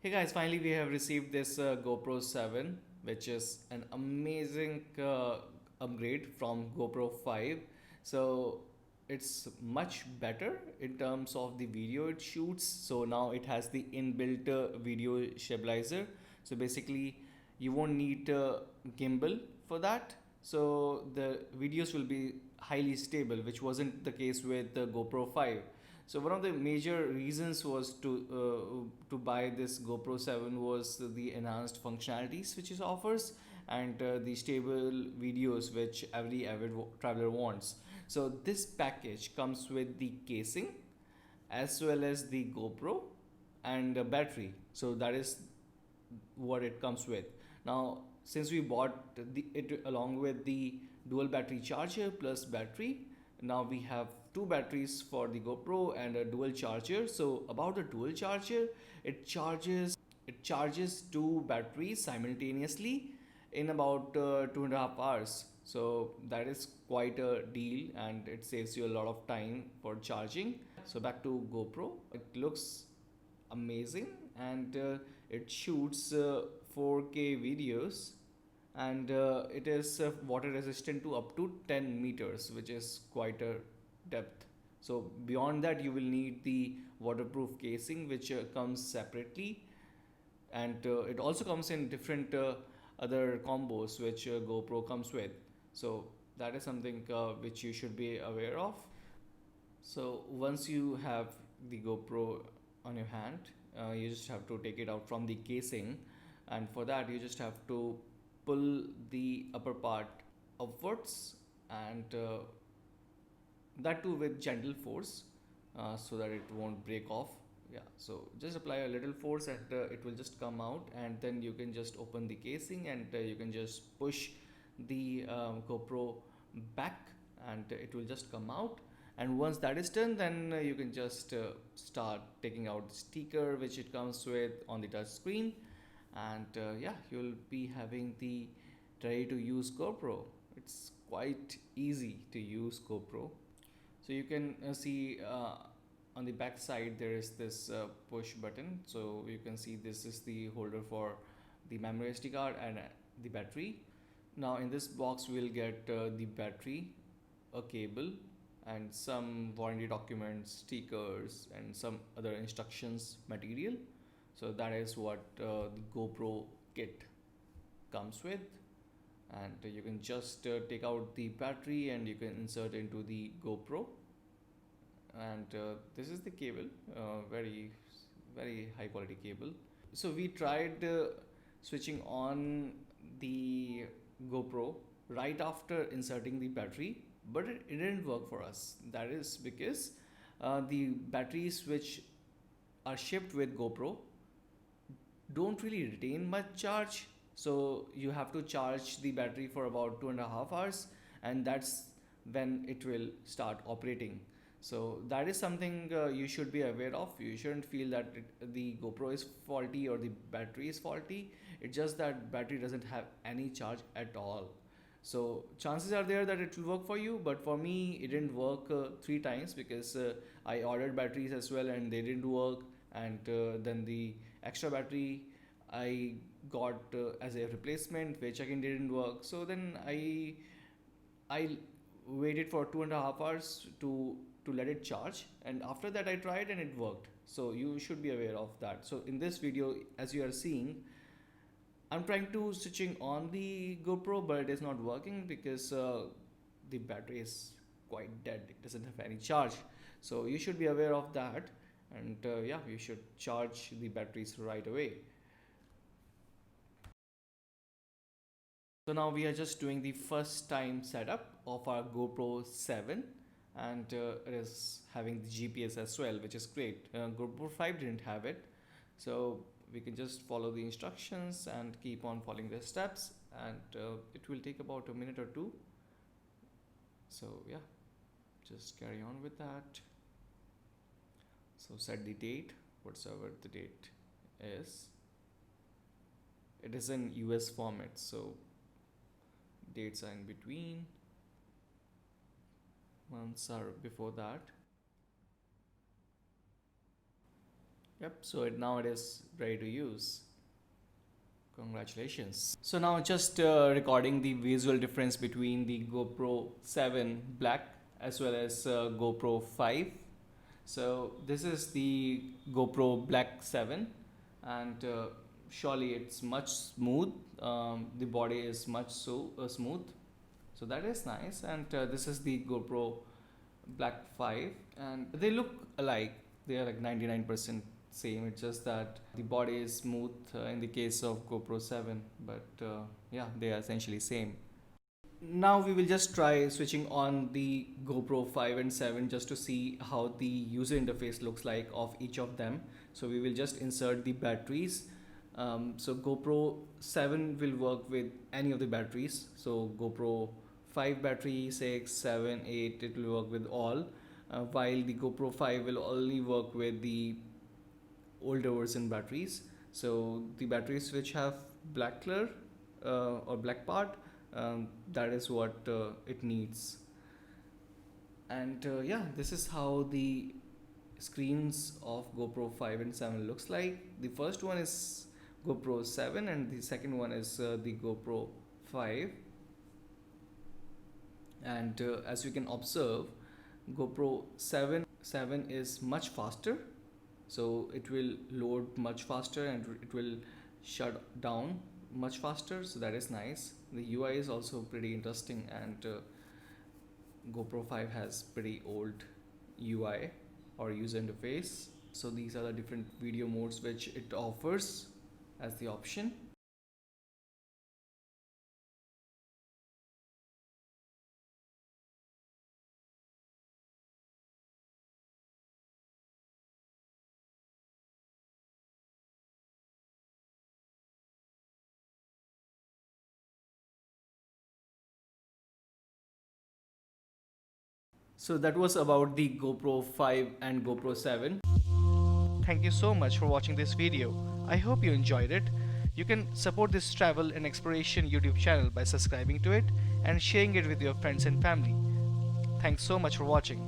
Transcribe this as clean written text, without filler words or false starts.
Hey guys, finally we have received this GoPro 7, which is an amazing upgrade from GoPro 5. So it's much better in terms of the video it shoots. So now it has the inbuilt video stabilizer. So basically, you won't need a gimbal for that. So the videos will be highly stable, which wasn't the case with the GoPro 5. So one of the major reasons was to buy this GoPro 7 was the enhanced functionalities which it offers and the stable videos which every avid traveler wants. So this package comes with the casing as well as the GoPro and a battery. So that is what it comes with. Now, since we bought it along with the dual battery charger plus battery, now we have two batteries for the GoPro and a dual charger. So about the dual charger, it charges two batteries simultaneously in about 2.5 hours. So that is quite a deal and it saves you a lot of time for charging. So back to GoPro, it looks amazing and it shoots 4K videos and it is water resistant to up to 10 meters, which is quite a depth. So beyond that you will need the waterproof casing which comes separately, and it also comes in different other combos which GoPro comes with. So that is something which you should be aware of. So once you have the GoPro on your hand, you just have to take it out from the casing, and for that you just have to pull the upper part upwards, and that too with gentle force, so that it won't break off. Yeah, so just apply a little force and it will just come out, and then you can just open the casing and you can just push the GoPro back and it will just come out. And once that is done, then you can just start taking out the sticker which it comes with on the touch screen, and yeah, you'll be having the ready to use GoPro. It's quite easy to use GoPro. So you can see on the back side there is this push button. So you can see this is the holder for the memory SD card and the battery. Now in this box we'll get the battery, a cable, and some warranty documents, stickers, and some other instructions material. So that is what the GoPro kit comes with, and you can just take out the battery and you can insert into the GoPro. And this is the cable, very high quality cable. So we tried switching on the GoPro right after inserting the battery, but it didn't work for us. That is because the batteries which are shipped with GoPro don't really retain much charge. So you have to charge the battery for about 2.5 hours, and that's when it will start operating. So that is something you should be aware of. You shouldn't feel that the GoPro is faulty or the battery is faulty. It's just that battery doesn't have any charge at all. So chances are there that it will work for you, but for me it didn't work 3 times because I ordered batteries as well and they didn't work, and then the extra battery I got as a replacement which again didn't work. So then I waited for 2.5 hours to let it charge, and after that I tried and it worked. So you should be aware of that. So in this video, as you are seeing, I'm trying to switching on the GoPro, but it is not working because the battery is quite dead. It doesn't have any charge. So you should be aware of that, and yeah, you should charge the batteries right away. So now we are just doing the first time setup of our GoPro 7, and it is having the GPS as well, which is great. GoPro 5 didn't have it, so we can just follow the instructions and keep on following the steps, and it will take about a minute or two. So yeah, just carry on with that. So set the date, whatsoever the date is. It is in US format, so dates are in between, months are before that. Yep, so now it is ready to use. Congratulations. So now just recording the visual difference between the GoPro 7 Black as well as GoPro 5. So this is the GoPro Black 7, and surely it's much smooth. The body is much smooth, so that is nice. And this is the GoPro Black 5, and they look alike. They are like 99% same. It's just that the body is smooth in the case of GoPro 7, but yeah, they are essentially same. Now we will just try switching on the GoPro 5 and 7 just to see how the user interface looks like of each of them. So we will just insert the batteries. So GoPro 7 will work with any of the batteries. So GoPro 5 battery, 6, 7, 8, it will work with all. While the GoPro 5 will only work with the older version batteries. So the batteries which have black color or black part, that is what it needs. And yeah, this is how the screens of GoPro 5 and 7 looks like. The first one is GoPro 7 and the second one is the GoPro 5. And as you can observe, GoPro 7 is much faster, so it will load much faster and it will shut down much faster, so that is nice. The UI is also pretty interesting, and GoPro 5 has pretty old UI or user interface. So these are the different video modes which it offers as the option. So that was about the GoPro 5 and GoPro 7. Thank you so much for watching this video. I hope you enjoyed it. You can support this travel and exploration YouTube channel by subscribing to it and sharing it with your friends and family. Thanks so much for watching.